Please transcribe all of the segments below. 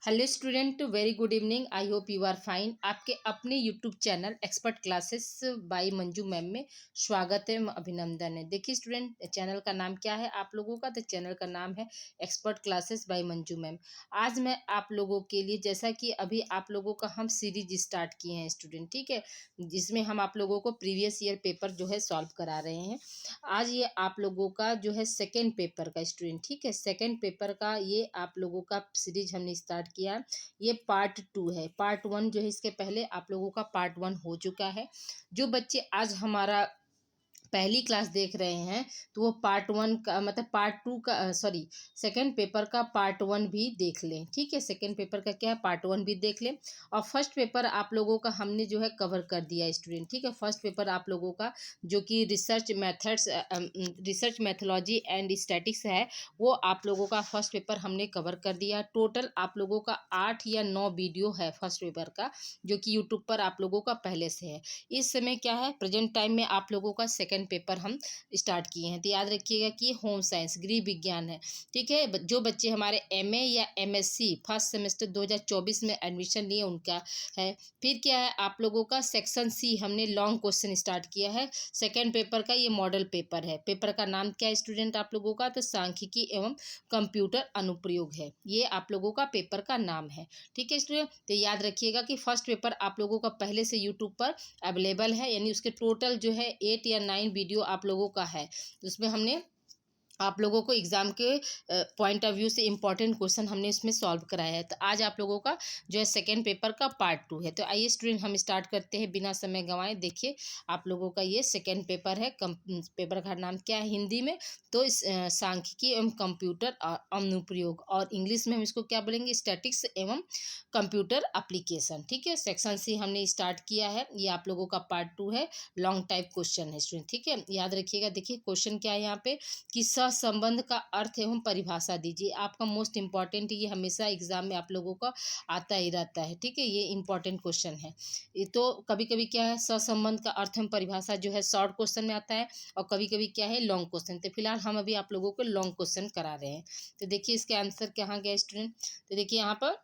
Hello student, very good evening. I hope you are fine. आपके अपने YouTube channel expert classes by Manju ma'am में स्वागत है, अभिनंदन है। देखिए स्टूडेंट, चैनल का नाम क्या है आप लोगों का? तो चैनल का नाम है expert classes by Manju ma'am. आज मैं आप लोगों के लिए, जैसा कि अभी आप लोगों का हम सीरीज स्टार्ट किए हैं स्टूडेंट, ठीक है, जिसमें हम आप लोगों को प्रीवियस ईयर पेपर जो है सॉल्व करा रहे हैं। आज ये आप लोगों का जो है सेकेंड पेपर का स्टूडेंट, ठीक है, सेकेंड पेपर का ये आप लोगों का सीरीज हमने स्टार्ट किया। ये पार्ट 2 है। पार्ट 1 जो है, इसके पहले आप लोगों का पार्ट 1 हो चुका है। जो बच्चे आज हमारा पहली क्लास देख रहे हैं तो वो पार्ट 1 का मतलब पार्ट 2 का सॉरी सेकेंड पेपर का पार्ट 1 भी देख लें, ठीक है। सेकेंड पेपर का क्या है, पार्ट 1 भी देख लें। और फर्स्ट पेपर आप लोगों का हमने जो है कवर कर दिया स्टूडेंट, ठीक है। फर्स्ट पेपर आप लोगों का जो कि रिसर्च मैथोलॉजी एंड स्टैटिक्स है, वो आप लोगों का फर्स्ट पेपर हमने कवर कर दिया। टोटल आप लोगों का 8 या 9 वीडियो है फर्स्ट पेपर का, जो कि यूट्यूब पर आप लोगों का पहले से है। इस समय क्या है, प्रेजेंट टाइम में आप लोगों का सेकेंड पेपर हम स्टार्ट किए हैं। तो याद रखिएगा कि होम साइंस गृह विज्ञान है, ठीक है। जो बच्चे हमारे एमए या एमएससी फर्स्ट सेमेस्टर 2024 में एडमिशन लिए उनका है। फिर क्या है, आप लोगों का सेक्शन सी हमने लॉन्ग क्वेश्चन स्टार्ट किया है। सेकेंड पेपर का ये मॉडल पेपर है। पेपर का नाम क्या है स्टूडेंट आप लोगों का? तो सांख्यिकी एवं कंप्यूटर अनुप्रयोग है, ये आप लोगों का पेपर का नाम है, ठीक है स्टूडेंट। तो याद रखिएगा कि फर्स्ट पेपर आप लोगों का पहले से यूट्यूब पर अवेलेबल है, यानी उसके टोटल जो है 8 या 9 वीडियो आप लोगों का है। उसमें हमने आप लोगों को एग्जाम के पॉइंट ऑफ व्यू से इम्पॉर्टेंट क्वेश्चन हमने इसमें सॉल्व कराया है। तो आज आप लोगों का जो है सेकेंड पेपर का पार्ट 2 है। तो आइए स्टूडेंट, हम स्टार्ट करते हैं बिना समय गंवाए। देखिए आप लोगों का ये सेकेंड पेपर है। पेपर का नाम क्या है हिंदी में? तो इस सांख्यिकी एवं कंप्यूटर अनुप्रयोग, और इंग्लिश में हम इसको क्या बोलेंगे? स्टैटिक्स एवं कंप्यूटर एप्लीकेशन, ठीक है। सेक्शन से हमने स्टार्ट किया है। ये आप लोगों का पार्ट 2 है। लॉन्ग टाइप क्वेश्चन है स्टूडेंट, ठीक है। याद रखिएगा। देखिए क्वेश्चन क्या है यहाँ पे कि सहसंबंध का अर्थ एवं परिभाषा दीजिए। आपका मोस्ट इंपॉर्टेंट, ये हमेशा एग्जाम में आप लोगों का आता ही रहता है, ठीक है। ये इंपॉर्टेंट क्वेश्चन है। ये तो कभी कभी क्या है, सहसंबंध का अर्थ एवं परिभाषा जो है शॉर्ट क्वेश्चन में आता है, और कभी कभी क्या है, लॉन्ग क्वेश्चन। तो फिलहाल हम अभी आप लोगों को लॉन्ग क्वेश्चन करा रहे हैं। तो देखिए इसके आंसर कहाँ गया स्टूडेंट? तो देखिए यहाँ पर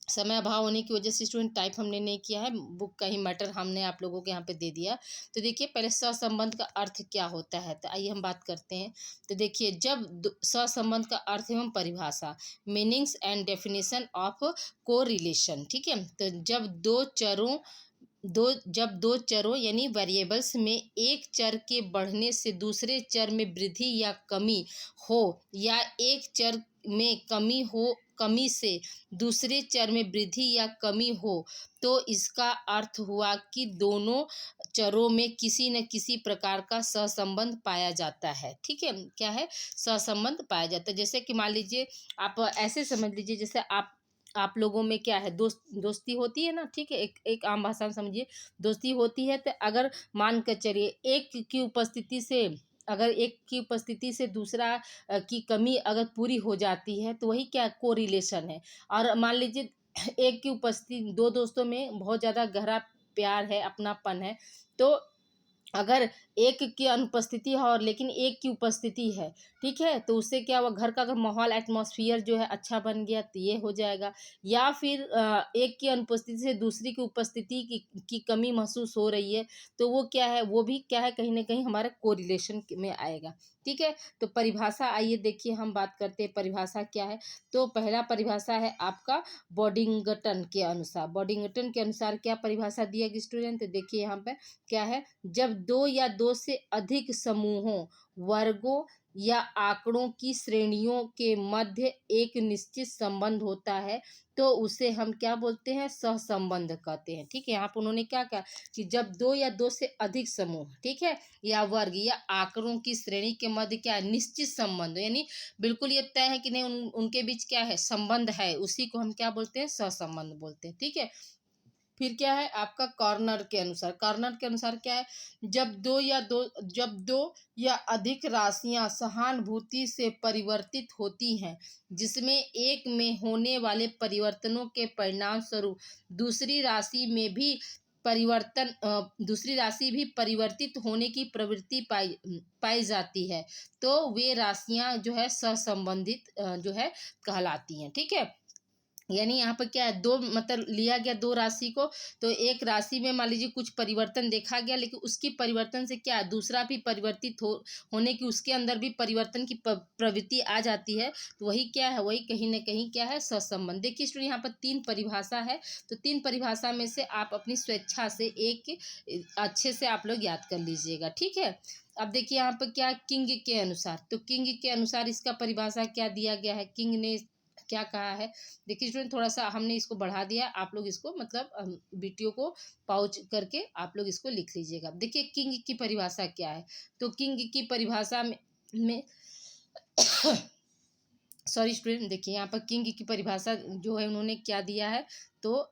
समय अभाव होने की वजह से स्टूडेंट टाइप हमने नहीं किया है, बुक का ही मैटर हमने आप लोगों को यहाँ पे दे दिया। तो देखिए पहले सहसंबंध का अर्थ क्या होता है, तो आइए हम बात करते हैं। तो देखिए, जब सहसंबंध का अर्थ एवं परिभाषा, मीनिंग्स एंड डेफिनेशन ऑफ को रिलेशन, ठीक है। तो जब दो चरों यानी वेरिएबल्स में एक चर के बढ़ने से दूसरे चर में वृद्धि या कमी हो, या एक चर में कमी से दूसरे चर में वृद्धि या कमी हो, तो इसका अर्थ हुआ कि दोनों चरों में किसी न किसी प्रकार का सहसंबंध पाया जाता है, ठीक है। क्या है? सहसंबंध पाया जाता है। जैसे कि मान लीजिए, आप ऐसे समझ लीजिए, जैसे आप लोगों में क्या है, दोस्ती होती है ना, ठीक है। एक आम भाषा में समझिए, दोस्ती होती है। तो अगर मान कर चलिए, एक की उपस्थिति से दूसरा की कमी अगर पूरी हो जाती है, तो वही क्या, कोरिलेशन है। और मान लीजिए एक की उपस्थिति, दो दोस्तों में बहुत ज़्यादा गहरा प्यार है, अपनापन है, तो अगर एक की अनुपस्थिति है और लेकिन एक की उपस्थिति है, ठीक है, तो उससे क्या हुआ, घर का अगर माहौल एटमॉस्फेयर जो है अच्छा बन गया, तो ये हो जाएगा। या फिर एक की अनुपस्थिति से दूसरी की उपस्थिति की कमी महसूस हो रही है, तो वो क्या है, वो भी क्या है, कहीं ना कहीं हमारे कोरिलेशन में आएगा, ठीक है। तो परिभाषा, आइए देखिए हम बात करते हैं परिभाषा क्या है। तो पहला परिभाषा है आपका बॉडिंगटन के अनुसार क्या परिभाषा दिया गया स्टूडेंट? तो देखिए यहाँ पे क्या है, जब दो या दो से अधिक समूहों, वर्गों या आंकड़ों की श्रेणियों के मध्य एक निश्चित संबंध होता है, तो उसे हम क्या बोलते हैं? सहसंबंध कहते हैं, ठीक है। यहाँ पर उन्होंने क्या कहा कि जब दो या दो से अधिक समूह, ठीक है, या वर्ग या आंकड़ों की श्रेणी के मध्य क्या है, निश्चित संबंध, यानी बिल्कुल ये तय है कि नहीं, उनके बीच क्या है, संबंध है, उसी को हम क्या बोलते हैं? सहसंबंध बोलते हैं, ठीक है। फिर क्या है आपका कॉर्नर के अनुसार क्या है, जब दो या अधिक राशियां सहानुभूति से परिवर्तित होती हैं, जिसमें एक में होने वाले परिवर्तनों के परिणाम स्वरूप दूसरी राशि भी परिवर्तित होने की प्रवृत्ति पाई जाती है, तो वे राशियां जो है सहसंबंधित जो है कहलाती हैं, ठीक है। यानी यहाँ पर क्या है, दो मतलब लिया गया दो राशि को, तो एक राशि में मान लीजिए कुछ परिवर्तन देखा गया, लेकिन उसकी परिवर्तन से क्या है, दूसरा भी परिवर्तित होने की उसके अंदर भी परिवर्तन की प्रवृत्ति आ जाती है। तो वही क्या है, वही कहीं ना कहीं क्या है, सहसंबंध। देखिए स्टूडेंट, यहाँ पर तीन परिभाषा है, तो तीन परिभाषा में से आप अपनी स्वेच्छा से एक अच्छे से आप लोग याद कर लीजिएगा, ठीक है। अब देखिए यहाँ पर क्या, किंग के अनुसार, तो किंग के अनुसार इसका परिभाषा क्या दिया गया है, किंग ने क्या कहा है। देखिए स्टूडेंट, थोड़ा सा हमने इसको बढ़ा दिया, आप लोग इसको मतलब वीडियो को पॉज करके आप लोग इसको लिख लीजिएगा। देखिए किंग की परिभाषा क्या है, तो किंग की परिभाषा में सॉरी स्टूडेंट, देखिए यहाँ पर किंग की परिभाषा जो है उन्होंने क्या दिया है, तो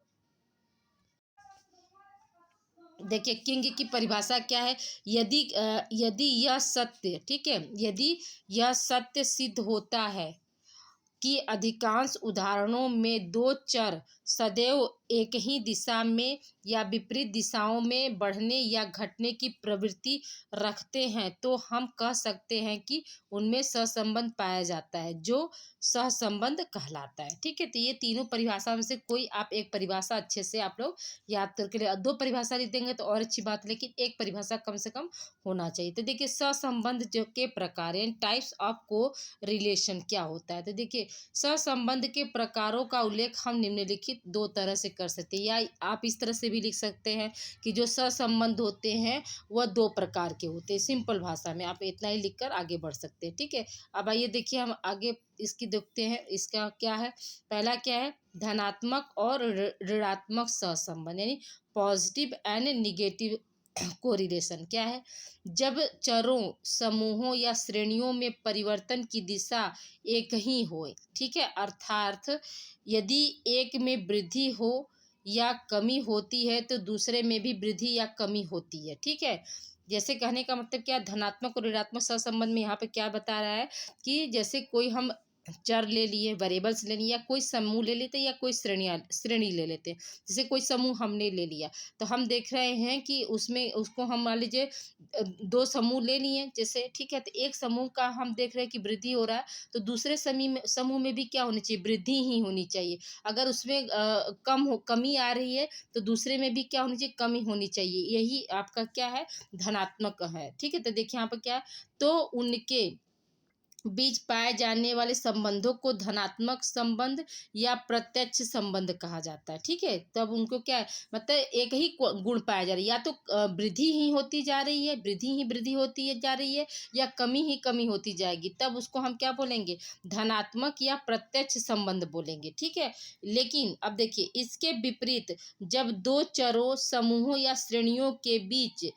देखिए किंग की परिभाषा क्या है, यदि यह सत्य, ठीक है, यदि यह सत्य सिद्ध होता है कि अधिकांश उदाहरणों में दो चर सदैव एक ही दिशा में या विपरीत दिशाओं में बढ़ने या घटने की प्रवृत्ति रखते हैं, तो हम कह सकते हैं कि उनमें सहसंबंध पाया जाता है, जो सहसंबंध कहलाता है, ठीक है। तो ये तीनों परिभाषा में से कोई आप एक परिभाषा अच्छे से आप लोग याद करके ले, दो परिभाषा लिख देंगे तो और अच्छी बात, लेकिन एक परिभाषा कम से कम होना चाहिए। तो देखिए सहसंबंध जो के प्रकार यानी टाइप्स ऑफ को रिलेशन क्या होता है, तो देखिए सहसंबंध के प्रकारों का उल्लेख हम निम्नलिखित दो तरह से कर सकते हैं, या आप इस तरह से भी लिख सकते हैं कि जो सहसंबंध होते हैं वह दो प्रकार के होते हैं। सिंपल भाषा में आप इतना ही लिखकर आगे बढ़ सकते हैं, ठीक है। अब आइए देखिए हम आगे इसकी देखते हैं, इसका क्या है। पहला क्या है, धनात्मक और ऋणात्मक सहसंबंध, यानी पॉजिटिव एंड निगेटिव कोरिलेशन क्या है। जब चरों, समूहों या श्रेणियों में परिवर्तन की दिशा एक ही हो, ठीक है, अर्थात यदि एक में वृद्धि हो या कमी होती है तो दूसरे में भी वृद्धि या कमी होती है, ठीक है। जैसे कहने का मतलब क्या, धनात्मक और ऋणात्मक सहसंबंध में यहाँ पे क्या बता रहा है कि जैसे कोई हम चर ले लिए, वेरिएबल्स ले लिए, या कोई समूह ले लेते हैं, या कोई श्रेणी ले लेते हैं। जैसे कोई समूह हमने ले लिया, तो हम देख रहे हैं कि उसमें उसको हम मान लीजिए दो समूह ले लिए जैसे, ठीक है, तो एक समूह का हम देख रहे हैं कि वृद्धि हो रहा है, तो दूसरे समूह में भी क्या होनी चाहिए, वृद्धि ही होनी चाहिए। अगर उसमें कमी आ रही है तो दूसरे में भी क्या होनी चाहिए, कमी होनी चाहिए। यही आपका क्या है, धनात्मक है, ठीक है। तो देखिए यहाँ पर क्या है, तो उनके बीच पाए जाने वाले संबंधों को धनात्मक संबंध या प्रत्यक्ष संबंध कहा जाता है, ठीक है। तब उनको क्या है, मतलब एक ही गुण पाया जा रहा है, या तो वृद्धि ही होती जा रही है, वृद्धि ही वृद्धि होती जा रही है, या कमी ही कमी होती जाएगी, तब उसको हम क्या बोलेंगे, धनात्मक या प्रत्यक्ष संबंध बोलेंगे, ठीक है। लेकिन अब देखिए इसके विपरीत, जब दो चरों, समूहों या श्रेणियों के बीच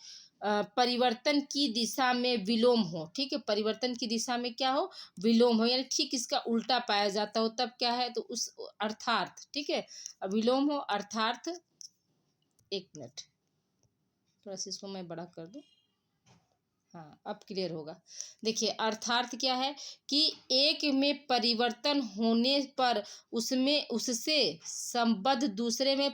परिवर्तन की दिशा में विलोम हो, ठीक है, परिवर्तन की दिशा में क्या हो, विलोम हो, यानी ठीक इसका उल्टा पाया जाता हो, तब क्या है, तो उस अर्थार्थ, ठीक है, विलोम हो अर्थार्थ। एक मिनट, थोड़ा सा इसको मैं बड़ा कर दूं, हाँ अब क्लियर होगा। देखिए अर्थार्थ क्या है कि एक में परिवर्तन होने पर उसमें उससे संबद्ध दूसरे में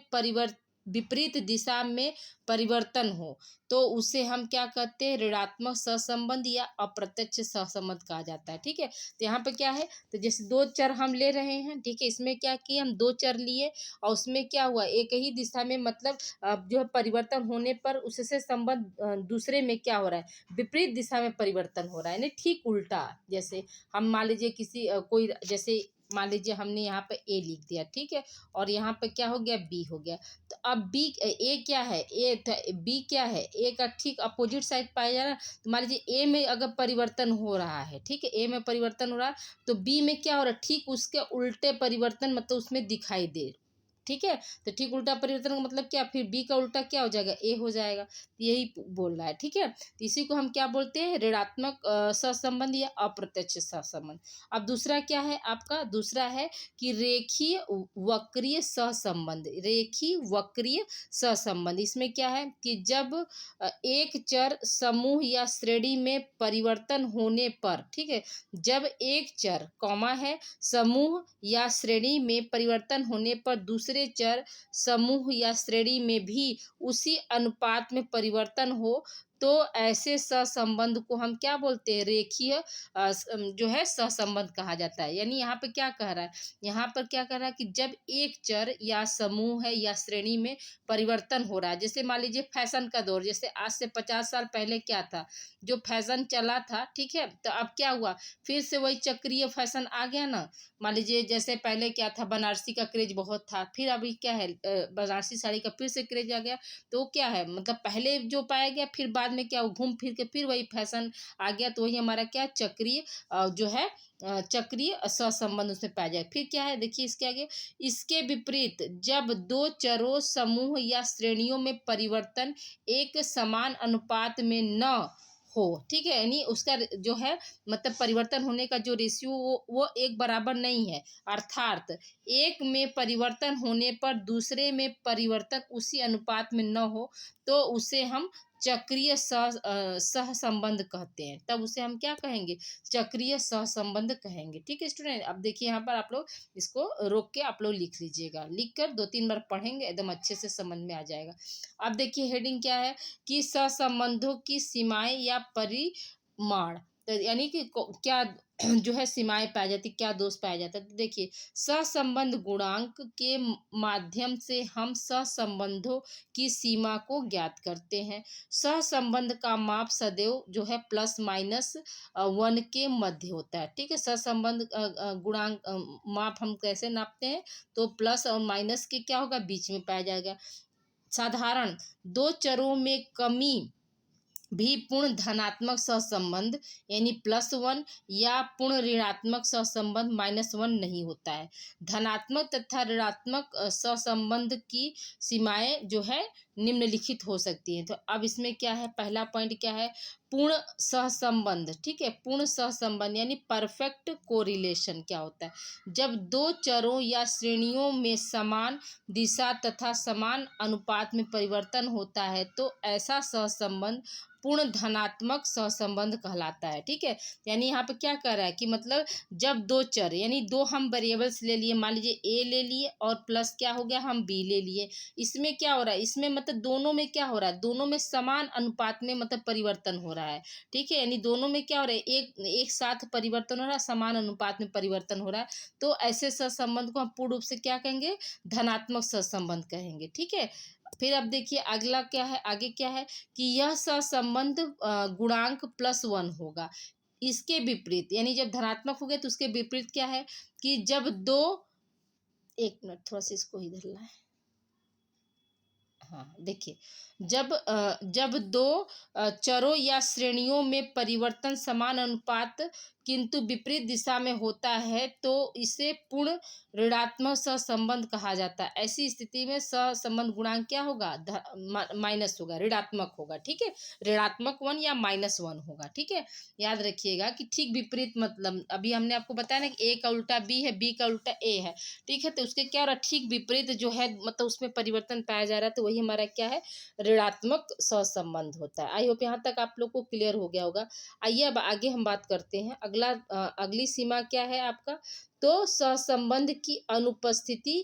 विपरीत दिशा में परिवर्तन हो, तो उसे हम क्या कहते हैं, ऋणात्मक सहसंबंध या अप्रत्यक्ष सहसंबंध कहा जाता है, ठीक है। तो यहाँ पे क्या है, तो जैसे दो चर हम ले रहे हैं, ठीक है, इसमें क्या किया, हम दो चर लिए और उसमें क्या हुआ, एक ही दिशा में मतलब जो है परिवर्तन होने पर उससे संबंध दूसरे में क्या हो रहा है, विपरीत दिशा में परिवर्तन हो रहा है, यानी ठीक उल्टा। जैसे हम मान लीजिए किसी कोई, जैसे मान लीजिए हमने यहाँ पे ए लिख दिया, ठीक है, और यहाँ पे क्या हो गया, बी हो गया। तो अब बी, ए क्या है, ए था, बी क्या है, ए का ठीक अपोजिट साइड पाया जा रहा है। तो मान लीजिए ए में अगर परिवर्तन हो रहा है, ठीक है, ए में परिवर्तन हो रहा है, तो बी में क्या हो रहा है, ठीक उसके उल्टे परिवर्तन मतलब उसमें दिखाई दे, ठीक है। तो ठीक उल्टा परिवर्तन का मतलब क्या, फिर बी का उल्टा क्या हो जाएगा, ए हो जाएगा, यही बोल रहा है, ठीक है। तो इसी को हम क्या बोलते हैं, ऋणात्मक सहसंबंध या अप्रत्यक्ष सहसंबंध। अब दूसरा क्या है आपका, दूसरा है कि रेखीय वक्रीय सहसंबंध, रेखीय वक्रीय सहसंबंध। इसमें क्या है कि जब एक चर, समूह या श्रेणी में परिवर्तन होने पर, ठीक है, जब एक चर कॉमा है, समूह या श्रेणी में परिवर्तन होने पर दूसरे चर, समूह या श्रेणी में भी उसी अनुपात में परिवर्तन हो, तो ऐसे सहसंबंध को हम क्या बोलते हैं, रेखीय जो है सहसंबंध कहा जाता है। यानी यहाँ पे क्या कह रहा है, यहाँ पर क्या कह रहा है कि जब एक चर या समूह है या श्रेणी में परिवर्तन हो रहा है, जैसे मान लीजिए फैशन का दौर, जैसे आज से 50 साल पहले क्या था, जो फैशन चला था, ठीक है, तो अब क्या हुआ, फिर से वही चक्रीय फैशन आ गया ना। मान लीजिए जैसे पहले क्या था, बनारसी का क्रेज बहुत था, फिर अभी क्या है, बनारसी साड़ी का फिर से क्रेज आ गया। तो क्या है, मतलब पहले जो पाया गया, फिर बाद में क्या घूम फिर के फिर वही फैशन आ गया। तो वही हमारा क्या चक्रीय जो है चक्रीय सहसंबंध उसमें पाया जाए। फिर क्या है, देखिए इसके आगे, इसके विपरीत जब दो चरों, समूह या श्रेणियों में परिवर्तन एक समान अनुपात में न हो, ठीक है, यानी उसका जो है मतलब परिवर्तन होने का जो रेशियो वो एक बराबर नहीं है, अर्थात एक में परिवर्तन होने पर दूसरे में परिवर्तन उसी अनुपात में न हो, तो उसे हम चक्रीय सहसंबंध कहते हैं। तब उसे हम क्या कहेंगे, चक्रीय सहसंबंध कहेंगे। ठीक है स्टूडेंट, अब देखिए यहाँ पर आप लोग इसको रोक के आप लोग लिख लीजिएगा, लिख कर 2-3 बार पढ़ेंगे एकदम अच्छे से समझ में आ जाएगा। अब देखिए हेडिंग क्या है कि सहसंबंधों की सीमाएं या परिमाण, तो यानी कि क्या जो है सीमाएं पाई जाती, क्या दोष पाया जाता है। तो देखिए, सहसंबंध गुणांक के माध्यम से हम सहसंबंधों की सीमा को ज्ञात करते हैं। सहसंबंध का माप सदैव जो है प्लस माइनस 1 के मध्य होता है। ठीक है, सहसंबंध गुणांक माप हम कैसे नापते हैं, तो प्लस और माइनस के क्या होगा, बीच में पाया जाएगा। साधारण दो चरों में कमी भी पूर्ण धनात्मक सहसंबंध यानी +1 या पूर्ण ऋणात्मक सहसंबंध -1 नहीं होता है। धनात्मक तथा ऋणात्मक सहसंबंध की सीमाएं जो है निम्नलिखित हो सकती हैं। तो अब इसमें क्या है, पहला पॉइंट क्या है, पूर्ण सहसंबंध। ठीक है, पूर्ण सहसंबंध यानी परफेक्ट कोरिलेशन क्या होता है, जब दो चरों या श्रेणियों में समान दिशा तथा समान अनुपात में परिवर्तन होता है, तो ऐसा सहसंबंध पूर्ण धनात्मक सहसंबंध कहलाता है। ठीक है, यानी यहाँ पे क्या कर रहा है कि मतलब जब दो चर यानी दो हम वेरिएबल्स ले लिए, मान लीजिए ए ले लिए और प्लस क्या हो गया, हम बी ले लिए, इसमें क्या हो रहा है, इसमें मतलब दोनों में क्या हो रहा है, दोनों में समान अनुपात में मतलब परिवर्तन हो रहा है। ठीक है, यानी दोनों में क्या हो रहा है, एक साथ परिवर्तन हो रहा है, समान अनुपात में परिवर्तन हो रहा है। तो ऐसे सहसंबंध को हम पूर्ण रूप से क्या कहेंगे, धनात्मक सहसंबंध कहेंगे। ठीक है, फिर अब देखिए अगला क्या है, आगे क्या है कि यह सहसंबंध गुणांक +1 होगा। इसके विपरीत यानी जब धनात्मक हो गए तो उसके विपरीत क्या है कि जब दो, एक मिनट थोड़ा सा इसको इधर लाए, हाँ देखिए, जब दो चरों या श्रेणियों में परिवर्तन समान अनुपात किंतु विपरीत दिशा में होता है, तो इसे पूर्ण ऋणात्मक सहसंबंध कहा जाता है। ऐसी स्थिति में सहसंबंध गुणांक क्या होगा, माइनस होगा, ऋणात्मक होगा। ठीक है, ऋणात्मक 1 या -1 होगा। ठीक है, याद रखिएगा कि ठीक विपरीत मतलब अभी हमने आपको बताया ना कि ए का उल्टा बी है, बी का उल्टा ए है। ठीक है, तो उसके क्या हो रहा है, ठीक विपरीत जो है मतलब उसमें परिवर्तन पाया जा रहा है, तो वही हमारा क्या है, ऋणात्मक सहसंबंध होता है। आई होप यहाँ तक आप लोग को क्लियर हो गया होगा। आइए अब आगे हम बात करते हैं, अगली सीमा क्या है आपका, तो सहसंबंध की अनुपस्थिति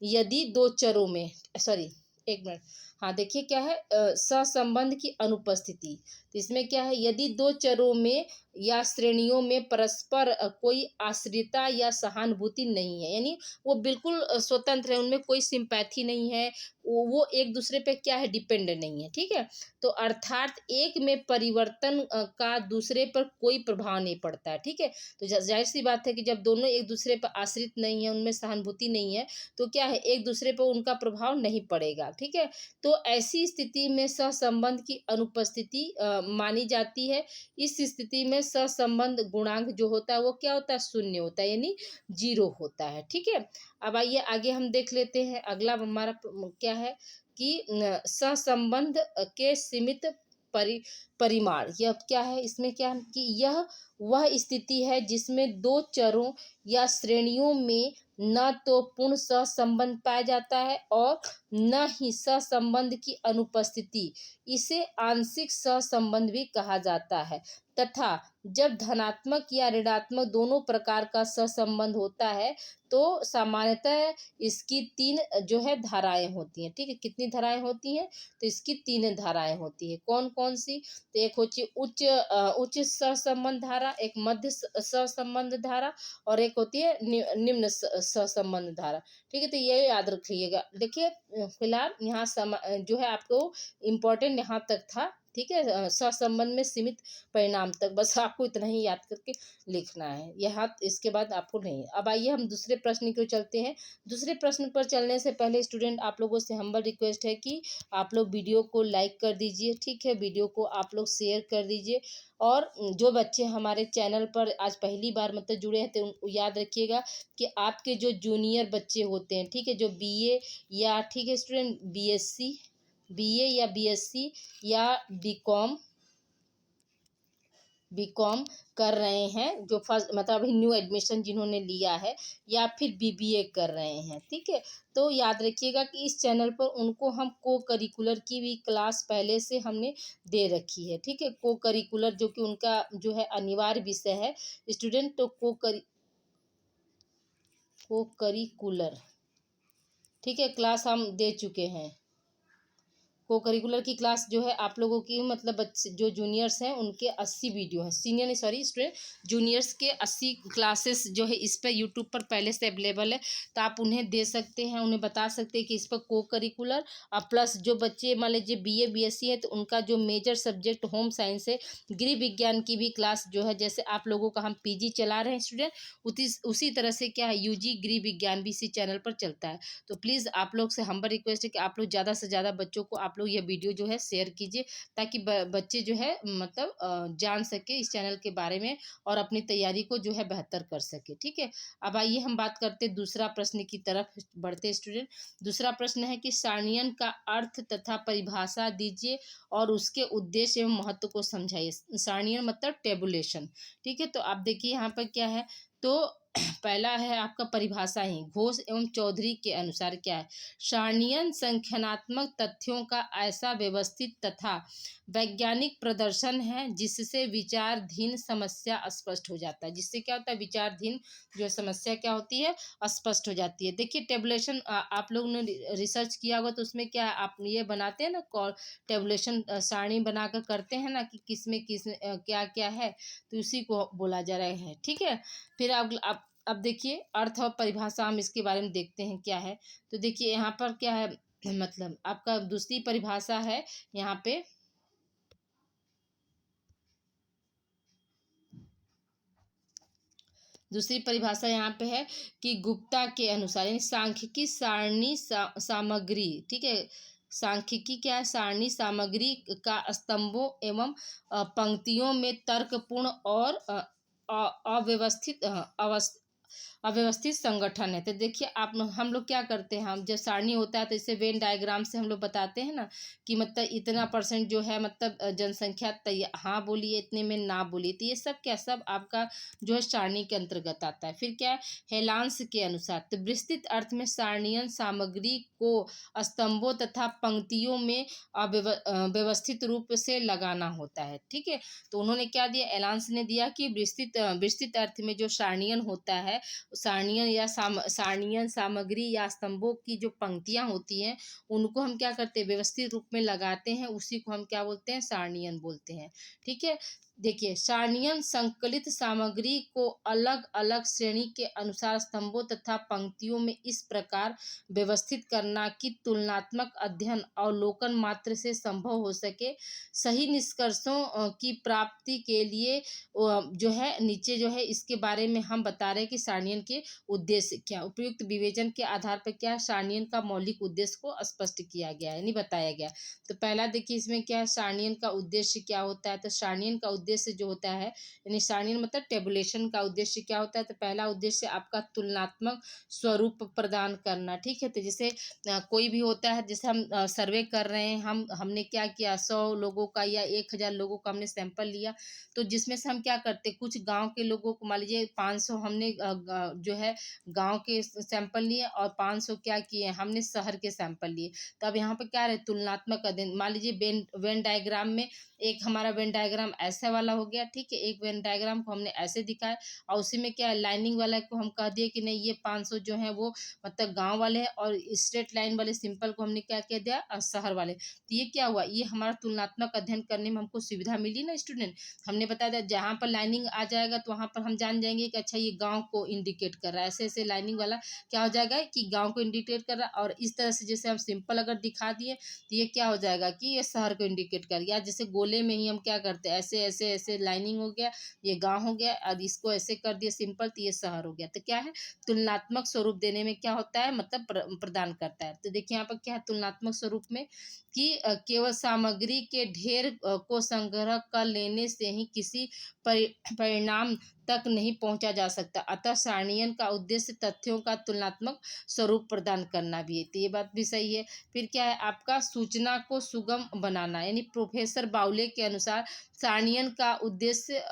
यदि दो चरों में, सॉरी एक मिनट, हाँ देखिए क्या है, सहसंबंध की अनुपस्थिति, तो इसमें क्या है, यदि दो चरों में या श्रेणियों में परस्पर कोई आश्रिता या सहानुभूति नहीं है, यानी वो बिल्कुल स्वतंत्र है, उनमें कोई सिंपैथी नहीं है, वो एक दूसरे पे क्या है, डिपेंडेंट नहीं है। ठीक है, तो अर्थात एक में परिवर्तन का दूसरे पर कोई प्रभाव नहीं पड़ता है। ठीक है, तो जाहिर सी बात है कि जब दोनों एक दूसरे पर आश्रित नहीं है, उनमें सहानुभूति नहीं है, तो क्या है, एक दूसरे पर उनका प्रभाव नहीं पड़ेगा। ठीक है, तो ऐसी स्थिति में सहसंबंध की अनुपस्थिति मानी जाती है। इस स्थिति में सहसंबंध गुणांक जो होता है वो क्या होता है, 0 होता है, यानी 0 होता है। ठीक है, अब आइए आगे हम देख लेते हैं, अगला हमारा क्या है कि सहसंबंध के सीमित परिमाण, यह क्या है, इसमें क्या है कि यह वह स्थिति है जिसमें दो चरों या श्रेणियों में न तो पूर्ण सहसंबंध पाया जाता है और न ही सहसंबंध की अनुपस्थिति, इसे आंशिक सहसंबंध भी कहा जाता है। तथा जब धनात्मक या ऋणात्मक दोनों प्रकार का सहसंबंध होता है, तो सामान्यतः इसकी 3 जो है धाराएं होती हैं। ठीक है, कितनी धाराएं होती हैं, तो इसकी 3 धाराएं होती है। कौन कौन सी, तो एक होती है उच्च सहसंबंध धारा, एक मध्य सहसंबंध धारा और एक होती है निम्न सहसंबंध धारा। ठीक है, तो ये याद रखिएगा। देखिए फिलहाल यहाँ जो है आपको इम्पोर्टेंट यहाँ तक था। ठीक है, सहसंबंध में सीमित परिणाम तक, बस आपको इतना ही याद करके लिखना है यहाँ, इसके बाद आपको नहीं। अब आइए हम दूसरे प्रश्न को चलते हैं। दूसरे प्रश्न पर चलने से पहले स्टूडेंट आप लोगों से हम्बल रिक्वेस्ट है कि आप लोग वीडियो को लाइक कर दीजिए। ठीक है, वीडियो को आप लोग शेयर कर दीजिए। और जो बच्चे हमारे चैनल पर आज पहली बार मतलब जुड़े हैं तो याद रखिएगा कि आपके जो जूनियर बच्चे होते हैं, ठीक है, जो बीए या ठीक है स्टूडेंट बीए या बीएससी या बीकॉम कर रहे हैं, जो फर्स्ट मतलब अभी न्यू एडमिशन जिन्होंने लिया है, या फिर बीबीए कर रहे हैं। ठीक है, तो याद रखिएगा कि इस चैनल पर उनको हम को करिकुलर की भी क्लास पहले से हमने दे रखी है। ठीक है, को करिकुलर जो कि उनका जो है अनिवार्य विषय है स्टूडेंट, तो को करिकुलर ठीक है क्लास हम दे चुके हैं। को करिकुलर की क्लास जो है आप लोगों की मतलब बच्चे जो जूनियर्स हैं उनके 80 वीडियो हैं, सीनियर नहीं सॉरी स्टूडेंट, जूनियर्स के 80 क्लासेस जो है इस पर यूट्यूब पर पहले से अवेलेबल है। तो आप उन्हें दे सकते हैं, उन्हें बता सकते हैं कि इस पर को करिकुलर और प्लस जो बच्चे मान लीजिए बीए बीएससी है तो उनका जो मेजर सब्जेक्ट होम साइंस है, गृह विज्ञान की भी क्लास जो है, जैसे आप लोगों का हम पीजी चला रहे हैं स्टूडेंट, उसी तरह से क्या है यूजी गृह विज्ञान भी इसी चैनल पर चलता है। तो प्लीज़ आप लोग से हम्बल रिक्वेस्ट है कि आप लोग ज़्यादा से ज़्यादा बच्चों को आप लोग ये वीडियो जो है शेयर कीजिए, ताकि बच्चे जो है मतलब जान सके इस चैनल के बारे में और अपनी तैयारी को जो है बेहतर कर सके। ठीक है, अब आइए हम बात करते दूसरा प्रश्न की तरफ बढ़ते स्टूडेंट। दूसरा प्रश्न है कि सारणियन का अर्थ तथा परिभाषा दीजिए और उसके उद्देश्य एवं महत्व को समझाइए। सारणियन मतलब टेबुलेशन। ठीक है, तो आप देखिए यहाँ पर क्या है, तो पहला है आपका परिभाषा ही, घोष एवं चौधरी के अनुसार क्या है, सारणियन संख्यात्मक तथ्यों का ऐसा व्यवस्थित तथा वैज्ञानिक प्रदर्शन है जिससे विचाराधीन समस्या स्पष्ट हो जाता है। जिससे क्या होता है, विचाराधीन जो समस्या क्या होती है स्पष्ट हो जाती है। देखिए टेबुलेशन आप लोगों ने रिसर्च किया होगा तो उसमें क्या आप ये बनाते हैं ना, टेबुलेशन सारणी बनाकर करते हैं ना कि किसमें क्या क्या है, तो उसी को बोला जा रहा है। ठीक है, फिर अब देखिए अर्थ और परिभाषा हम इसके बारे में देखते हैं क्या है। तो देखिए यहाँ पर क्या है, मतलब आपका दूसरी परिभाषा है यहाँ पे, दूसरी परिभाषा यहाँ पे है कि गुप्ता के अनुसार, यानी सांख्यिकी सारणी सामग्री। ठीक है, सांख्यिकी क्या है, सारणी सामग्री का स्तंभों एवं पंक्तियों में तर्कपूर्ण और अव्यवस्थित अव्यवस्थित संगठन है। तो देखिए आप हम लोग क्या करते हैं, हम जब सारणी होता है तो इसे वेन डायग्राम से हम लोग बताते हैं ना कि मतलब इतना परसेंट जो है मतलब जनसंख्या हाँ बोलिए, इतने में ना बोलिए, तो ये सब क्या सब आपका जो है सारणी के अंतर्गत आता है। फिर क्या है, हेलांस के अनुसार, तो विस्तृत अर्थ में सारणीय सामग्री को स्तंभों तथा पंक्तियों में व्यवस्थित रूप से लगाना होता है। ठीक है, तो उन्होंने क्या दिया, एलांस ने दिया कि विस्तृत अर्थ में जो सारणीयन होता है, सारणीयन या सारणीयन सामग्री या स्तंभों की जो पंक्तियां होती हैं उनको हम क्या करते हैं, व्यवस्थित रूप में लगाते हैं, उसी को हम क्या बोलते हैं, सारणीयन बोलते हैं। ठीक है, देखिए सारणीयन संकलित सामग्री को अलग अलग श्रेणी के अनुसार स्तंभों तथा पंक्तियों में इस प्रकार व्यवस्थित करना कि तुलनात्मक अध्ययन अवलोकन मात्र से संभव हो सके। सही निष्कर्षों की प्राप्ति के लिए जो है नीचे जो है इसके बारे में हम बता रहे हैं कि सारणीयन के उद्देश्य क्या, उपयुक्त विवेचन के आधार पर क्या सारणीयन का मौलिक उद्देश्य को स्पष्ट किया गया है, नहीं बताया गया। तो पहला देखिए इसमें क्या है, सारणीयन का उद्देश्य क्या होता है, तो सारणीयन का उद्देश्य जो होता है, यानी सारणीयन मतलब टेबुलेशन का उद्देश्य क्या होता है, तो पहला उद्देश्य आपका तुलनात्मक स्वरूप प्रदान करना। ठीक है, तो जैसे कोई भी होता है, जैसे हम सर्वे कर रहे हैं, हमने क्या किया, 100 लोगों का या 1000 लोगों का हमने सैंपल लिया, तो जिसमें से हम क्या करते, कुछ गांव के लोगों को मान लीजिए 500 हमने जो है गांव के सैंपल लिए और 500 क्या किए हमने शहर के सैंपल लिए। तो अब यहाँ पे क्या रहे, तुलनात्मक अध्ययन, मान लीजिए वेन डायग्राम में एक हमारा वेन डायग्राम ऐसा वाला हो गया, ठीक है। एक वेन डायग्राम को हमने ऐसे दिखाया और उसी में क्या है, लाइनिंग वाला को हम कह दिए कि नहीं ये 500 जो है वो मतलब गाँव वाले हैं, और स्ट्रेट लाइन वाले सिंपल को हमने क्या कह दिया, शहर वाले। तो ये क्या हुआ, ये हमारा तुलनात्मक अध्ययन करने में हमको सुविधा मिली ना स्टूडेंट। हमने बता दिया जहाँ पर लाइनिंग आ जाएगा तो वहाँ पर हम जान जाएंगे कि अच्छा ये गाँव को इंडिकेट कर रहा है, ऐसे ऐसे लाइनिंग वाला क्या हो जाएगा कि गाँव को इंडिकेट कर रहा है। और इस तरह से जैसे हम सिंपल अगर दिखा दिए तो ये क्या हो जाएगा कि ये शहर को इंडिकेट कर, या जैसे गोले में ही हम क्या करते हैं, ऐसे ऐसे ऐसे लाइनिंग हो गया, ये गाँव हो गया, और इसको ऐसे कर दिया सिंपल तो ये शहर हो गया। तो क्या है, तुलनात्मक स्वरूप देने में क्या होता है, मतलब प्रदान करता है। तो देखिए यहाँ पर क्या है तुलनात्मक स्वरूप में कि केवल सामग्री के ढेर को संग्रह कर लेने से ही किसी परिणाम तक नहीं पहुंचा जा सकता, अतः सारणीयन का उद्देश्य तथ्यों का तुलनात्मक स्वरूप प्रदान करना भी है। तो ये बात भी सही है। फिर क्या है आपका सूचना को सुगम बनाना, यानी प्रोफेसर बाउले के अनुसार सारणीयन का उद्देश्य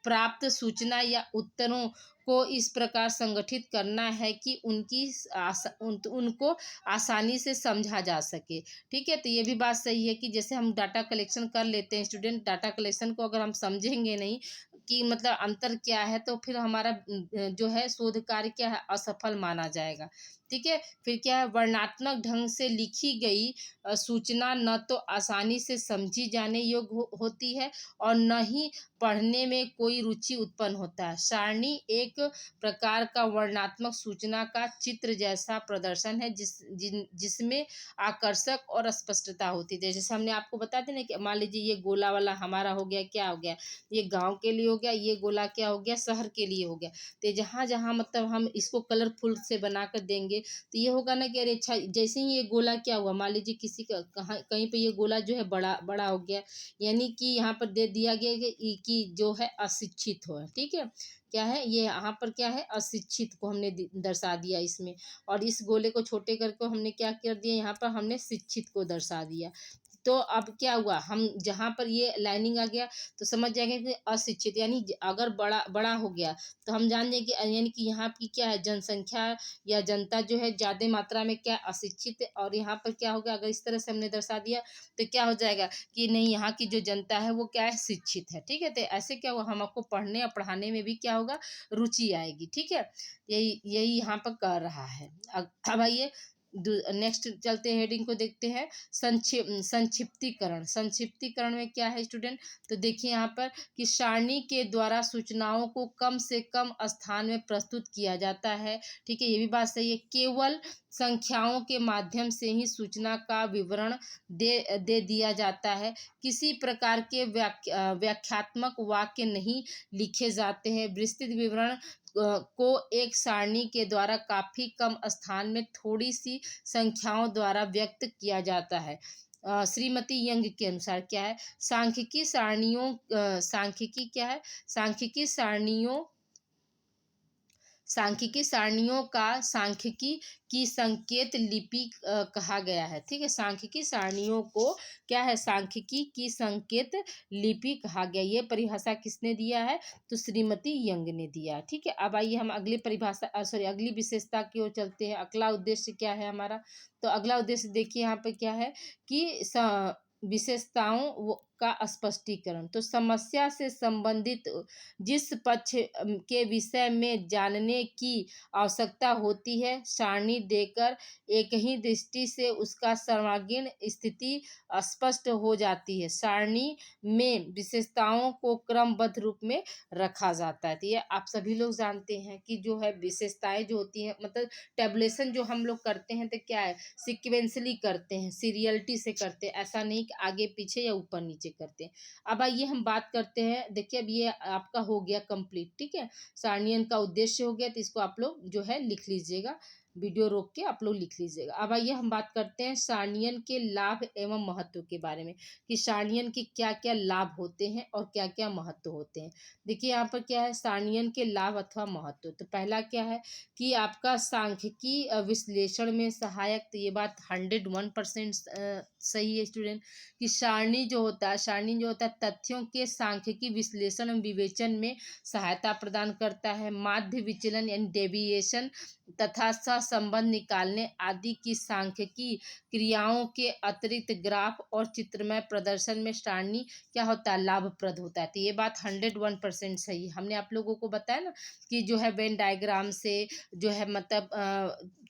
प्राप्त सूचना या उत्तरों को इस प्रकार संगठित करना है कि उनको आसानी से समझा जा सके, ठीक है। तो ये भी बात सही है कि जैसे हम डाटा कलेक्शन कर लेते हैं स्टूडेंट, डाटा कलेक्शन को अगर हम समझेंगे नहीं कि मतलब अंतर क्या है, तो फिर हमारा जो है शोध कार्य क्या है, असफल माना जाएगा, ठीक है। फिर क्या है, वर्णनात्मक ढंग से लिखी गई सूचना न तो आसानी से समझी जाने योग्य होती है और न ही पढ़ने में कोई रुचि उत्पन्न होता है। सारणी एक प्रकार का वर्णनात्मक सूचना का चित्र जैसा प्रदर्शन है जिसमें आकर्षक और स्पष्टता होती है। जैसे हमने आपको बता दें ना कि मान लीजिए ये गोला वाला हमारा हो गया, क्या हो गया, ये गांव के लिए हो गया, ये गोला क्या हो गया, शहर के लिए हो गया। तो जहाँ जहाँ मतलब हम इसको कलरफुल से बना कर देंगे तो ये होगा ना कि अरे अच्छा, जैसे ही ये गोला क्या हुआ, मान लीजिए किसी का कहाँ कहीं पे ये गोला जो है बड़ा बड़ा हो गया, यानी कि यहाँ पर दे दिया गया कि जो है अशिक्षित हो, ठीक है। क्या है ये यहाँ पर क्या है, अशिक्षित को हमने दर्शा दिया इसमें, और इस गोले को छोटे करके हमने क्या कर दिया, यहाँ पर हमने शिक्षित को दर्शा दिया। तो अब क्या हुआ, हम जहाँ पर ये लाइनिंग आ गया तो समझ जाएंगे कि अशिक्षित, यानी अगर बड़ा बड़ा हो गया तो हम जान जाएंगे यानी कि यहाँ की क्या है, जनसंख्या या जनता जो है ज़्यादा मात्रा में क्या अशिक्षित है। और यहाँ पर क्या होगा, अगर इस तरह से हमने दर्शा दिया तो क्या हो जाएगा कि नहीं, यहाँ की जो जनता है वो क्या है, शिक्षित है, ठीक है। तो ऐसे क्या हुआ, हमको पढ़ने और पढ़ाने में भी क्या होगा, रुचि आएगी, ठीक है। यही यही यहाँ पर कर रहा है। अब आइए नेक्स्ट चलते हैं, हेडिंग को देखते हैं। संक्षिप्तीकरण। संक्षिप्तीकरण में क्या है स्टूडेंट, तो देखिए यहाँ पर कि सारणी के द्वारा सूचनाओं को कम से कम स्थान में प्रस्तुत किया जाता है, ठीक है। ये भी बात सही है। केवल संख्याओं के माध्यम से ही सूचना का विवरण दे दिया जाता है। किसी प्रकार के व्याख्यात्मक वाक्य नहीं लिखे जाते हैं। विस्तृत विवरण को एक सारणी के द्वारा काफी कम स्थान में थोड़ी सी संख्याओं द्वारा व्यक्त किया जाता है। श्रीमती यंग के अनुसार क्या है, सांख्यिकी सारणियों सांख्यिकी क्या है, सांख्यिकी सारणियों का सांख्यिकी की संकेत लिपि कहा गया है, ठीक है। सांख्यिकी सारणियों को क्या है, सांख्यिकी की संकेत लिपि कहा गया। ये परिभाषा किसने दिया है, तो श्रीमती यंग ने दिया, ठीक है। अब आइए हम अगली परिभाषा अगली विशेषता की ओर चलते हैं। अगला उद्देश्य क्या है हमारा, तो अगला उद्देश्य देखिए यहाँ पे क्या है कि विशेषताओं का स्पष्टीकरण। तो समस्या से संबंधित जिस पक्ष के विषय में जानने की आवश्यकता होती है, सारणी देकर एक ही दृष्टि से उसका सर्वांगीण स्थिति स्पष्ट हो जाती है। सारणी में विशेषताओं को क्रमबद्ध रूप में रखा जाता है। तो ये आप सभी लोग जानते हैं कि जो है विशेषताएं जो होती हैं, मतलब टेबुलेशन जो हम लोग करते हैं तो क्या है, सिक्वेंसली करते हैं, सीरियलिटी से करते हैं, ऐसा नहीं कि आगे पीछे या ऊपर नीचे करते हैं। अब आइए हम बात करते हैं, देखिए अब ये आपका हो गया कंप्लीट, ठीक है। सारणियन का उद्देश्य हो गया, तो इसको आप लोग जो है लिख लीजिएगा, वीडियो रोक के आप लोग लिख लीजिएगा। अब आइए हम बात करते हैं सारणियन के लाभ एवं महत्व के बारे में, कि सारणियन के क्या क्या लाभ होते हैं और क्या क्या महत्व होते हैं। देखिए यहाँ पर क्या है, सारणियन के लाभ अथवा महत्व। तो पहला क्या है कि आपका सांख्यिकी विश्लेषण में सहायक। तो ये बात 101% सही है स्टूडेंट, कि सारणी जो होता है तथ्यों के सांख्यिकी विश्लेषण एवं विवेचन में सहायता प्रदान करता है। माध्य विचलन यानी डेविएशन तथा सहसंबंध निकालने आदि की सांख्यिकी क्रियाओं के अतिरिक्त ग्राफ और चित्रमय प्रदर्शन में सारणी क्या होता है, लाभप्रद होता है। तो ये बात 101% सही है। हमने आप लोगों को बताया ना कि जो है वेन डायग्राम से जो है मतलब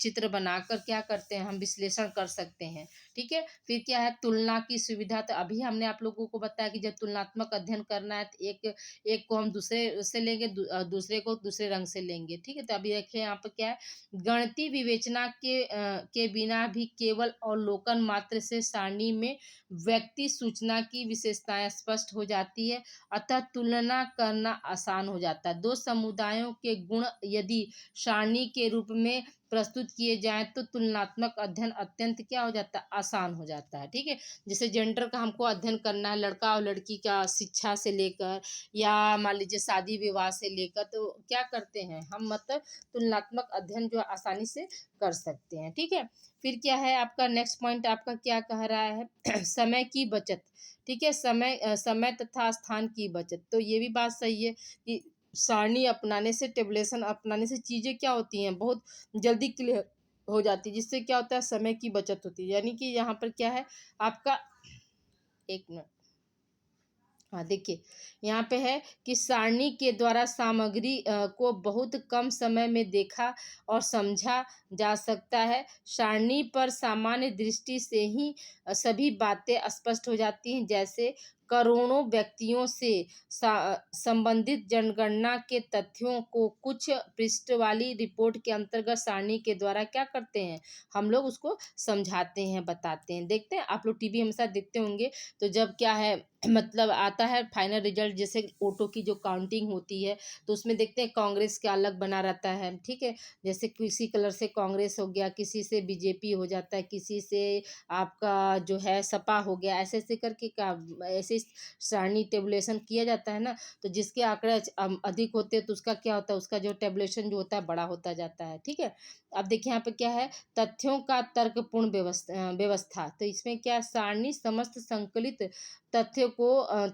चित्र बनाकर क्या करते हैं, हम विश्लेषण कर सकते हैं। ठीक है, फिर क्या है, तुलना की सुविधा। तो अभी हमने आप लोगों को बताया कि जब तुलनात्मक अध्ययन करना है तो एक एक को हम दूसरे से लेंगे, दूसरे को दूसरे रंग से लेंगे। ठीक है, तो अभी देखिए यहाँ पर क्या है, गणितीय विवेचना के बिना भी केवल अवलोकन मात्र से सारणी में व्यक्ति सूचना की विशेषताएं स्पष्ट हो जाती है, अतः तुलना करना आसान हो जाता है। दो समुदायों के गुण यदि सारणी के रूप में प्रस्तुत किए जाएं तो तुलनात्मक अध्ययन अत्यंत क्या हो जाता है, आसान हो जाता है। ठीक है, जैसे जेंडर का हमको अध्ययन करना है, लड़का और लड़की का शिक्षा से लेकर या मान लीजिए शादी विवाह से लेकर, तो क्या करते हैं हम, मतलब तुलनात्मक अध्ययन जो आसानी से कर सकते हैं। ठीक है, फिर क्या है आपका नेक्स्ट पॉइंट, आपका क्या कह रहा है समय की बचत। ठीक है, समय तथा स्थान की बचत। तो ये भी बात सही है कि सारणी अपनाने से, टेबुलेशन अपनाने से चीज़ें क्या होती हैं, बहुत जल्दी क्लियर हो जाती है, जिससे क्या होता है, समय की बचत होती है। यानी कि यहाँ पर क्या है आपका, एक मिनट, हाँ देखिए, यहाँ पे है कि सारणी के द्वारा सामग्री को बहुत कम समय में देखा और समझा जा सकता है। सारणी पर सामान्य दृष्टि से ही सभी बातें स्पष्ट हो जाती हैं, जैसे करोड़ों व्यक्तियों से संबंधित जनगणना के तथ्यों को कुछ पृष्ठ वाली रिपोर्ट के अंतर्गत सारणी के द्वारा क्या करते हैं, हम लोग उसको समझाते हैं, बताते हैं। देखते हैं आप लोग टीवी हमेशा देखते होंगे, तो जब क्या है मतलब आता है फाइनल रिजल्ट, जैसे वोटों की जो काउंटिंग होती है, तो उसमें देखते हैं कांग्रेस का अलग बना रहता है। ठीक है, जैसे किसी कलर से कांग्रेस हो गया, किसी से बीजेपी हो जाता है, किसी से आपका जो है सपा हो गया, ऐसे ऐसे करके का ऐसे सारणी टेबुलेशन किया जाता है ना। तो जिसके आंकड़े अधिक होते हैं तो उसका क्या होता है, उसका जो टेबुलेशन जो होता है बड़ा होता जाता है। ठीक है, अब देखिए यहाँ पे क्या है, तथ्यों का तर्कपूर्ण व्यवस्था। तो इसमें क्या, सारणी समस्त संकलित तथ्य को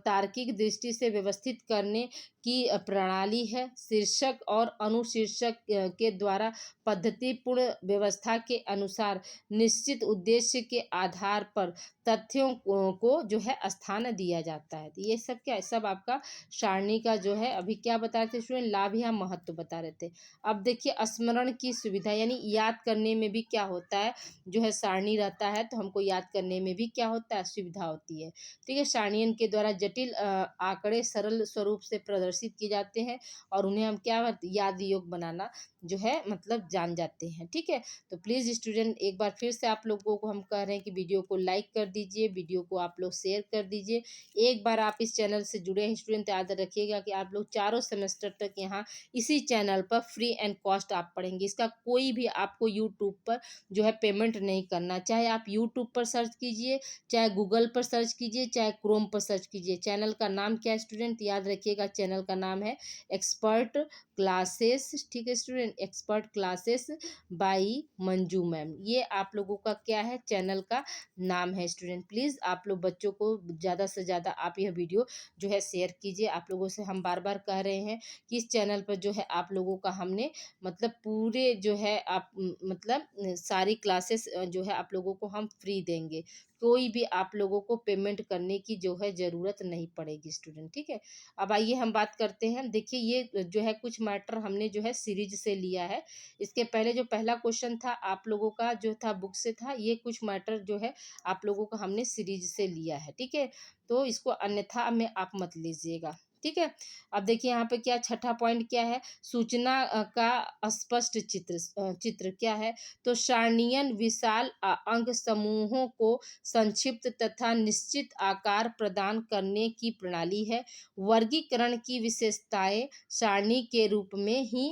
तार्किक दृष्टि से व्यवस्थित करने की प्रणाली है। शीर्षक और अनुशीर्षक के द्वारा पद्धतिपूर्ण व्यवस्था के अनुसार निश्चित उद्देश्य के आधार पर तथ्यों को जो है स्थान दिया जाता है। तो ये सब क्या है, सब आपका सारणी का जो है, अभी क्या बता रहे थे स्टूडेंट, लाभ या महत्व बता रहे थे। अब देखिए स्मरण की सुविधा, यानी याद करने में भी क्या होता है, जो है सारणी रहता है तो हमको याद करने में भी क्या होता है, सुविधा होती है। ठीक है, सारणियन के द्वारा जटिल आंकड़े सरल स्वरूप से प्रदर्शित किए जाते हैं और उन्हें हम क्या याद योग बनाना जो है मतलब जान जाते हैं। ठीक है, तो प्लीज़ स्टूडेंट एक बार फिर से आप लोगों को हम कह रहे हैं कि वीडियो को लाइक कर दीजिए, वीडियो को आप लोग शेयर कर दीजिए। एक बार आप इस चैनल से जुड़े हैं स्टूडेंट, याद रखिएगा कि आप लोग चारों सेमेस्टर तक यहाँ इसी चैनल पर फ्री एंड कॉस्ट आप पढ़ेंगे। इसका कोई भी आपको यूट्यूब पर जो है पेमेंट नहीं करना, चाहे आप यूट्यूब पर सर्च कीजिए, चाहे गूगल पर सर्च कीजिए, चाहे क्रोम पर सर्च कीजिए। चैनल का नाम क्या है स्टूडेंट, याद रखिएगा, चैनल का नाम है एक्सपर्ट क्लासेस। ठीक है student, expert classes by Manju ma'am, ये आप लोगों का क्या है, चैनल का नाम है। स्टूडेंट प्लीज़ आप लोग बच्चों को ज़्यादा से ज़्यादा आप यह वीडियो जो है शेयर कीजिए। आप लोगों से हम बार बार कह रहे हैं कि इस चैनल पर जो है आप लोगों का हमने मतलब पूरे जो है आप मतलब सारी क्लासेस जो है आप लोगों को हम फ्री देंगे। कोई भी आप लोगों को पेमेंट करने की जो है ज़रूरत नहीं पड़ेगी स्टूडेंट। ठीक है, अब आइए हम बात करते हैं। देखिए ये जो है कुछ मैटर हमने जो है सीरीज से लिया है। इसके पहले जो पहला क्वेश्चन था आप लोगों का जो था बुक से था, ये कुछ मैटर जो है आप लोगों का हमने सीरीज से लिया है। ठीक है, तो इसको अन्यथा में आप मत लीजिएगा। ठीक है, अब देखिए यहाँ पे क्या छठा पॉइंट क्या है, सूचना का स्पष्ट चित्र क्या है, तो सारणीयन विशाल अंक समूहों को संक्षिप्त तथा निश्चित आकार प्रदान करने की प्रणाली है। वर्गीकरण की विशेषताएं सारणी के रूप में ही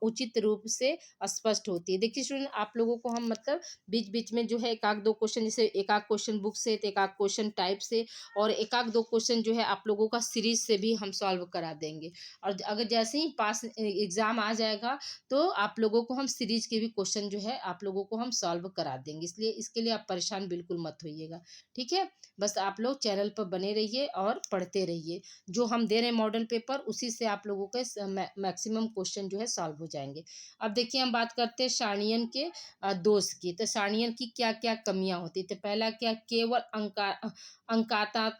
उचित रूप से स्पष्ट होती है। देखिए स्टूडेंट आप लोगों को हम मतलब बीच बीच में जो है एक आध दो क्वेश्चन, जैसे एक आध क्वेश्चन बुक से, एक आध क्वेश्चन टाइप से और एक आध दो क्वेश्चन जो है आप लोगों का सीरीज से भी हम सॉल्व करा देंगे। और अगर जैसे ही पास एग्ज़ाम आ जाएगा तो आप लोगों को हम सीरीज़ के भी क्वेश्चन जो है आप लोगों को हम सॉल्व करा देंगे। इसलिए इसके लिए आप परेशान बिल्कुल मत होइएगा, ठीक है? बस आप लोग चैनल पर बने रहिए और पढ़ते रहिए। जो हम दे रहे हैं मॉडल पेपर उसी से आप लोगों के मैक्सिमम क्वेश्चन जो है सॉल्व हो जाएँगे। अब देखिए हम बात करते हैं सारणियन के दोष की। तो सारणियन की क्या-क्या कमियाँ होती हैं? तो पहला क्या, केवल अंकाता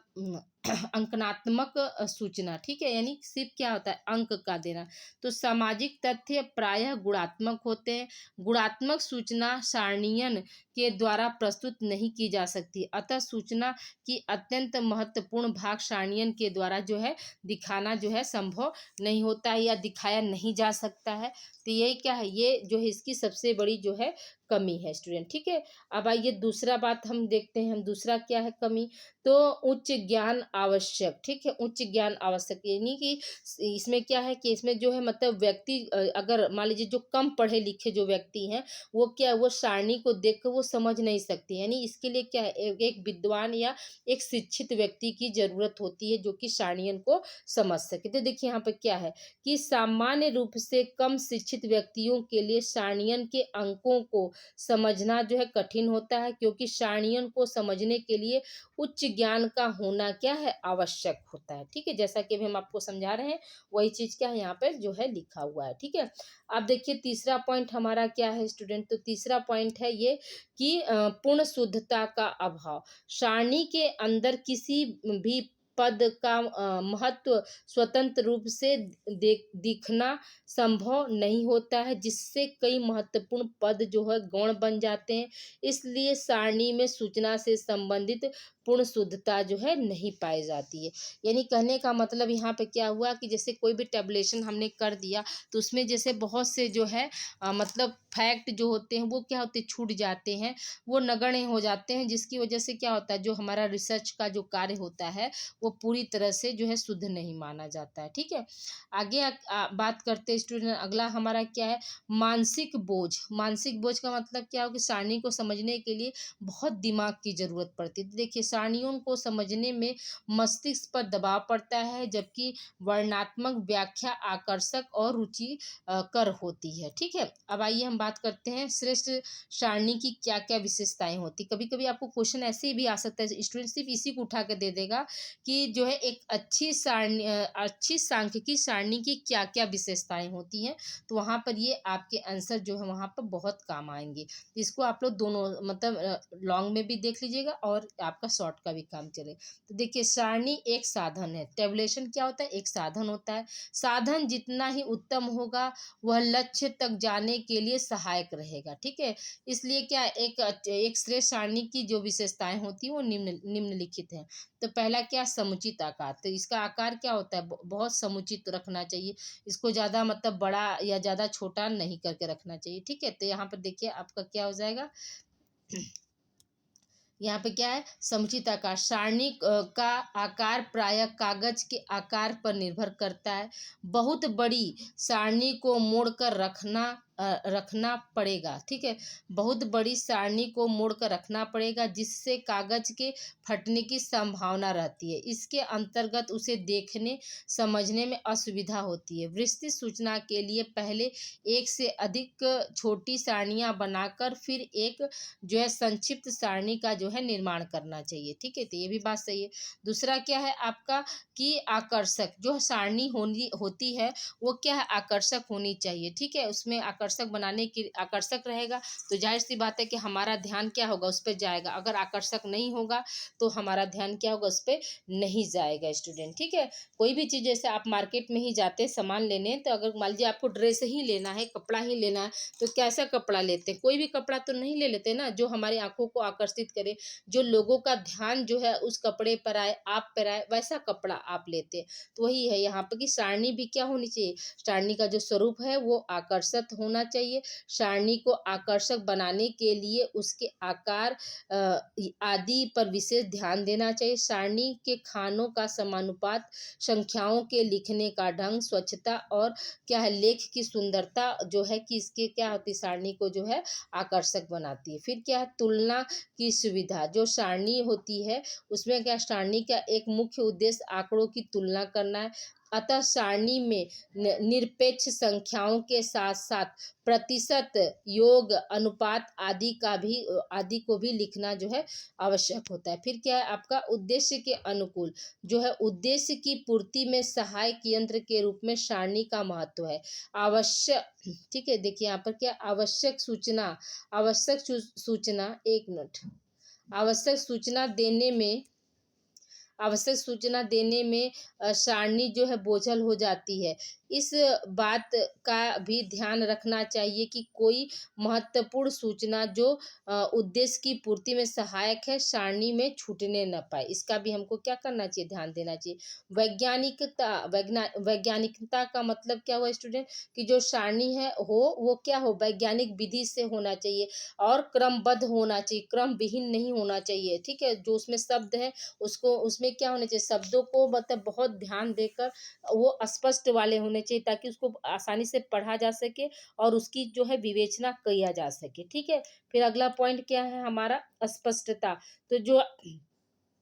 अंकनात्मक सूचना, ठीक है? यानी सिर्फ़ क्या होता है, अंक का देना। तो सामाजिक तथ्य प्रायः गुणात्मक होते हैं। गुणात्मक सूचना सारणियन के द्वारा प्रस्तुत नहीं की जा सकती। अतः सूचना की अत्यंत महत्वपूर्ण भाग सारणियन के द्वारा जो है दिखाना जो है संभव नहीं होता है या दिखाया नहीं जा सकता है। तो यही क्या है, ये जो है इसकी सबसे बड़ी जो है कमी है स्टूडेंट, ठीक है? अब आइए दूसरा बात हम देखते हैं, हम दूसरा क्या है कमी, तो उच्च ज्ञान आवश्यक, ठीक है? उच्च ज्ञान आवश्यक यानी कि इसमें क्या है कि इसमें जो है मतलब व्यक्ति अगर मान लीजिए जो कम पढ़े लिखे जो व्यक्ति हैं, वो क्या है वो सारणी को देख कर वो समझ नहीं सकते। यानी इसके लिए क्या है, एक विद्वान या एक शिक्षित व्यक्ति की ज़रूरत होती है जो कि सारणियन को समझ सके। तो देखिए यहाँ पे क्या है कि सामान्य रूप से कम शिक्षित व्यक्तियों के लिए सारणियन के अंकों को समझना जो है कठिन होता है, क्योंकि सारणियन को समझने के लिए उच्च ज्ञान का होना क्या है, आवश्यक होता है, ठीक है? जैसा कि अभी हम आपको समझा रहे हैं वही चीज़ क्या है यहाँ पे जो है लिखा हुआ है, ठीक है? अब देखिए तीसरा पॉइंट हमारा क्या है स्टूडेंट, तो तीसरा पॉइंट है ये कि पूर्ण शुद्धता का अभाव। सारणी के अंदर किसी भी पद का महत्व स्वतंत्र रूप से दिखना संभव नहीं होता है, जिससे कई महत्वपूर्ण पद जो है गौण बन जाते हैं। इसलिए सारणी में सूचना से संबंधित पूर्ण शुद्धता जो है नहीं पाई जाती है। यानी कहने का मतलब यहाँ पे क्या हुआ कि जैसे कोई भी टैबुलेशन हमने कर दिया तो उसमें जैसे बहुत से जो है मतलब फैक्ट जो होते हैं वो क्या होते हैं, छूट जाते हैं, वो नगण्य हो जाते हैं, जिसकी वजह से क्या होता है, जो हमारा रिसर्च का जो कार्य होता है वो पूरी तरह से जो है शुद्ध नहीं माना जाता है, ठीक है? आगे बात करते हैं स्टूडेंट, अगला हमारा क्या है, मानसिक बोझ। मानसिक बोझ का मतलब क्या हो कि सारणी को समझने के लिए बहुत दिमाग की ज़रूरत पड़ती है। तो देखिए सारणियों को समझने में मस्तिष्क पर दबाव पड़ता है, जबकि वर्णनात्मक व्याख्या आकर्षक और रुचि कर होती है, ठीक है? अब आइए हम बात करते हैं श्रेष्ठ सारणी की क्या क्या विशेषताएं होती। कभी कभी आपको क्वेश्चन ऐसे भी आ सकता है, स्टूडेंट सिर्फ इसी को उठा के दे देगा कि जो है एक अच्छी सारणी अच्छी सांख्यिकी सारणी की क्या क्या विशेषताएं होती हैं, तो वहाँ पर ये आपके आंसर जो है वहाँ पर बहुत काम आएंगे। इसको आप लोग दोनों मतलब लॉन्ग में भी देख लीजिएगा और आपका शॉर्ट का भी काम चले। तो देखिए सारणी एक साधन है, टेबुलेशन क्या होता है, एक साधन होता है। साधन जितना ही उत्तम होगा वह लक्ष्य तक जाने के लिए सहायक रहेगा, ठीक है? इसलिए क्या एक श्रेष्ठ सारणी की जो विशेषताएं होती हैं वो निम्नलिखित हैं। तो पहला क्या, समुचित आकार। तो इसका आकार क्या होता है, बहुत समुचित रखना चाहिए, इसको ज़्यादा मतलब बड़ा या ज़्यादा छोटा नहीं करके रखना चाहिए, ठीक है? तो यहाँ पर देखिए आपका क्या हो जाएगा, यहाँ पे क्या है, समुचित आकार। सारणी का आकार प्रायः कागज के आकार पर निर्भर करता है। बहुत बड़ी सारणी को मोड़कर रखना पड़ेगा, ठीक है? बहुत बड़ी सारणी को मोड़कर रखना पड़ेगा, जिससे कागज के फटने की संभावना रहती है। इसके अंतर्गत उसे देखने समझने में असुविधा होती है। विस्तृत सूचना के लिए पहले एक से अधिक छोटी सारणियाँ बनाकर फिर एक जो है संक्षिप्त सारणी का जो है निर्माण करना चाहिए, ठीक है? तो ये भी बात सही है। दूसरा क्या है आपका कि आकर्षक जो सारणी होती है वो क्या है, आकर्षक होनी चाहिए, ठीक है? उसमें आकर्षक बनाने की, आकर्षक रहेगा तो जाहिर सी बात है कि हमारा ध्यान क्या होगा, उस पर जाएगा। अगर आकर्षक नहीं होगा तो हमारा ध्यान क्या होगा, उस पर नहीं जाएगा स्टूडेंट, ठीक है? कोई भी चीज़ जैसे आप मार्केट में ही जाते सामान लेने, तो अगर मान लीजिए आपको ड्रेस ही लेना है, कपड़ा ही लेना है, तो कैसा कपड़ा लेते हैं, कोई भी कपड़ा तो नहीं ले लेते ना जो हमारी आंखों को आकर्षित करे, जो लोगों का ध्यान जो है उस कपड़े पर आए, आप पर आए, वैसा कपड़ा आप लेते हैं। तो वही है यहाँ पर कि सारणी भी क्या होनी चाहिए, सारणी का जो स्वरूप है वो आकर्षक होना चाहिए। सारणी को आकर्षक बनाने के लिए उसके आकार आदि पर विशेष ध्यान देना चाहिए। सारणी के खानों का समानुपात, संख्याओं के लिखने का ढंग, स्वच्छता और क्या है लेख की सुंदरता जो है कि इसके क्या होती है, सारणी को जो है आकर्षक बनाती है। फिर क्या है, तुलना की सुविधा। जो सारणी होती है उसमें क्या, सारणी का एक मुख्य उद्देश्य आंकड़ों की तुलना करना है। अतः सारणी में निरपेक्ष संख्याओं के साथ साथ प्रतिशत, योग, अनुपात आदि को भी लिखना जो है आवश्यक होता है। फिर क्या है आपका उद्देश्य के अनुकूल जो है उद्देश्य की पूर्ति में सहायक यंत्र के रूप में सारणी का महत्व है। आवश्यक, ठीक है, देखिए यहाँ पर क्या आवश्यक सूचना, एक मिनट, आवश्यक सूचना देने में आवश्यक सूचना देने में सारणी जो है बोझल हो जाती है। इस बात का भी ध्यान रखना चाहिए कि कोई महत्वपूर्ण सूचना जो उद्देश्य की पूर्ति में सहायक है सारणी में छूटने न पाए। इसका भी हमको क्या करना चाहिए, ध्यान देना चाहिए। वैज्ञानिकता का मतलब क्या हुआ स्टूडेंट, कि जो सारणी है वो क्या हो, वैज्ञानिक विधि से होना चाहिए और क्रमबद्ध होना चाहिए, क्रम विहीन नहीं होना चाहिए। ठीक है, जो उसमें शब्द है उसको उसमें क्या होना चाहिए, शब्दों को मतलब बहुत ध्यान देकर वो स्पष्ट वाले होने चाहिए ताकि उसको आसानी से पढ़ा जा सके और उसकी जो है विवेचना किया जा सके। ठीक है, फिर अगला पॉइंट क्या है हमारा, स्पष्टता। तो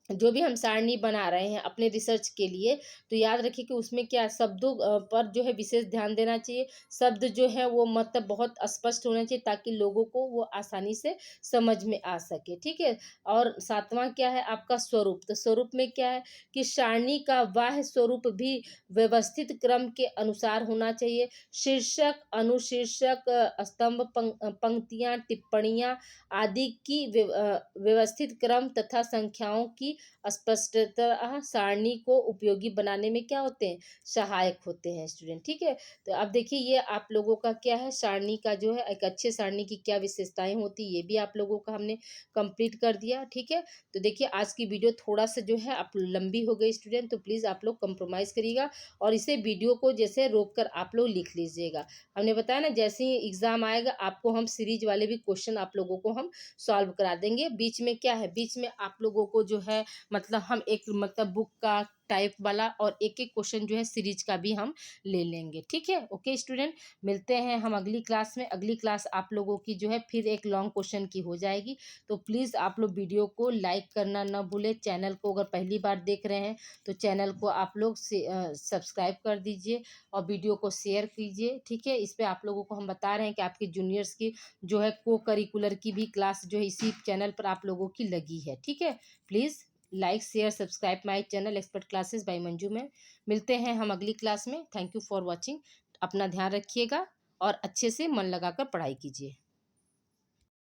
जो भी हम सारणी बना रहे हैं अपने रिसर्च के लिए, तो याद रखिए कि उसमें क्या शब्दों पर जो है विशेष ध्यान देना चाहिए। शब्द जो है वो मतलब बहुत स्पष्ट होना चाहिए ताकि लोगों को वो आसानी से समझ में आ सके। ठीक है, और सातवां क्या है आपका स्वरूप। तो स्वरूप में क्या है कि सारणी का बाह्य स्वरूप भी व्यवस्थित क्रम के अनुसार होना चाहिए। शीर्षक, अनुशीर्षक, स्तंभ, पंक्तियां, टिप्पणियां आदि की व्यवस्थित क्रम तथा संख्याओं की स्पष्टता सारणी को उपयोगी बनाने में क्या होते हैं, सहायक होते हैं स्टूडेंट। ठीक है, तो अब देखिए ये आप लोगों का क्या है, सारणी का जो है एक अच्छे सारणी की क्या विशेषताएं होती है ये भी आप लोगों का हमने कंप्लीट कर दिया। ठीक है, तो देखिए आज की वीडियो थोड़ा सा जो है आप लंबी हो गई स्टूडेंट, तो प्लीज़ आप लोग कंप्रोमाइज़ करिएगा और इसे वीडियो को जैसे रोक कर आप लोग लिख लीजिएगा। हमने बताया ना जैसे ही एग्ज़ाम आएगा आपको हम सीरीज वाले भी क्वेश्चन आप लोगों को हम सॉल्व करा देंगे। बीच में क्या है, बीच में आप लोगों को जो है मतलब हम एक मतलब बुक का टाइप वाला और एक एक क्वेश्चन जो है सीरीज का भी हम ले लेंगे। ठीक है, ओके स्टूडेंट, मिलते हैं हम अगली क्लास में। अगली क्लास आप लोगों की जो है फिर एक लॉन्ग क्वेश्चन की हो जाएगी। तो प्लीज़ आप लोग वीडियो को लाइक करना ना भूलें। चैनल को अगर पहली बार देख रहे हैं तो चैनल को आप लोग सब्सक्राइब कर दीजिए और वीडियो को शेयर कीजिए। ठीक है, इस पर आप लोगों को हम बता रहे हैं कि आपके जूनियर्स की जो है को करिकुलर की भी क्लास जो है इसी चैनल पर आप लोगों की लगी है। ठीक है, please like share subscribe my channel expert classes by Manju में। मिलते हैं हम अगली क्लास में। Thank you for watching. अपना ध्यान रखिएगा और अच्छे से मन लगाकर पढ़ाई कीजिए।